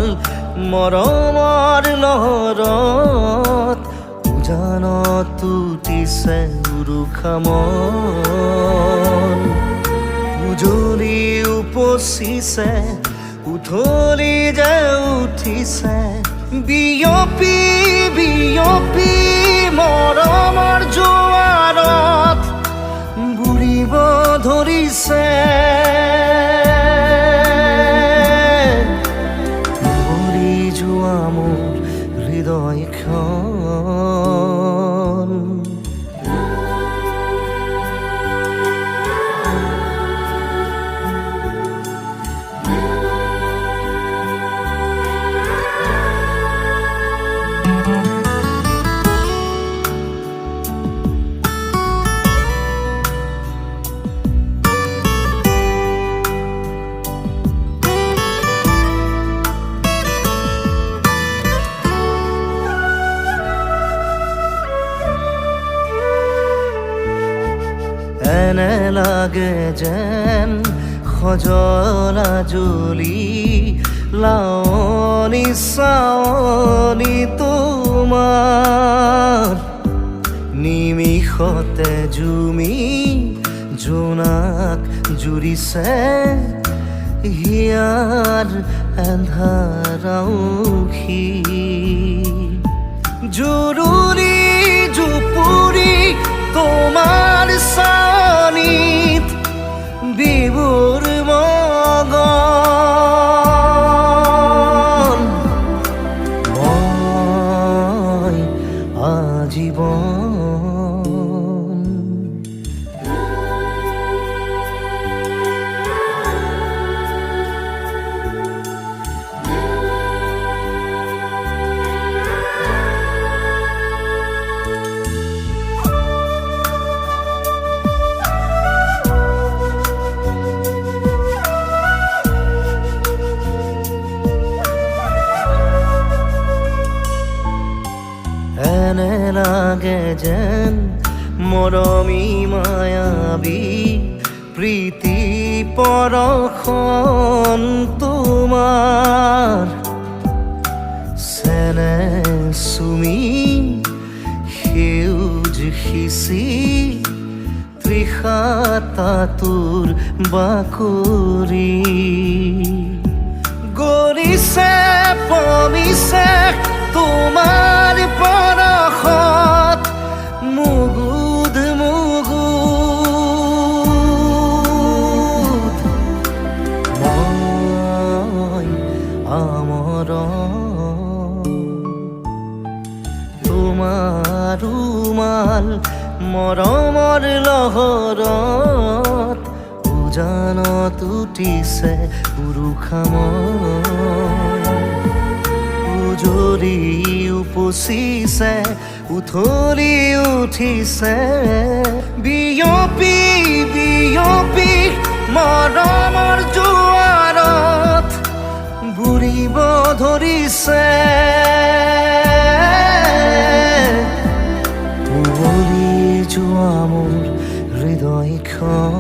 ৰুমাল মৰমৰ লহৰত উজানত উঠিছে উৰুষা মন উজলি উপচিছে উঠলি যে উঠিছে বিয়পি বিয়পি মৰমৰ জোৱাৰত বুৰিব ধৰিছে বুৰি যোৱা মোৰ হৃদয়খন এনে লাগে যেন সজলা জলি লাৱনী চাৱনী তোমাৰ নিমিষতে জুমি জোনাক জুৰিছে হিয়াৰ এন্ধাৰাউখি জুৰুলি জুপুৰি তোমাৰ চানিত বিভোৰ মগন মই আজীৱন এনে লাগে যেন মৰমী মায়াবী প্ৰীতি পৰখন তোমাৰ চেনে চুমি সেউজ সিঁচি তৃষাতা তোৰ বাকৰি গৰিছে পমিছে তোমাৰ পৰশত মুগুদ মুগুদ মই আমৰণ তোমাৰ ৰুমাল মৰমৰ লহৰত উজানত উঠিছে উৰুষা মন উজলি উপচিছে উঠলি উঠিছে বিয়পি বিয়পি মৰমৰ জোৱাৰত বুৰিব ধৰিছে উভলি যোৱা মোৰ হৃদয়খন